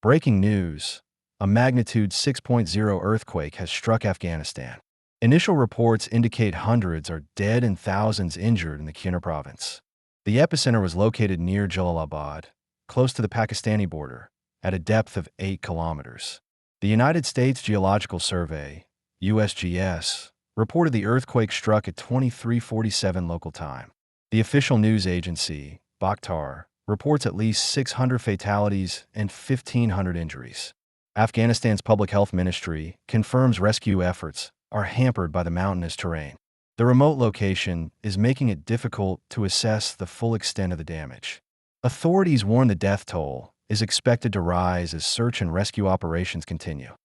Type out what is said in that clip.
Breaking news: a magnitude 6.0 earthquake has struck Afghanistan. Initial reports indicate hundreds are dead and thousands injured in the Khyber province. The epicenter was located near Jalalabad, close to the Pakistani border, at a depth of 8 kilometers. The United States Geological Survey, USGS, reported the earthquake struck at 23:47 local time. The official news agency, Bakhtar, reports at least 600 fatalities and 1,500 injuries. Afghanistan's public health ministry confirms rescue efforts are hampered by the mountainous terrain. The remote location is making it difficult to assess the full extent of the damage. Authorities warn the death toll is expected to rise as search and rescue operations continue.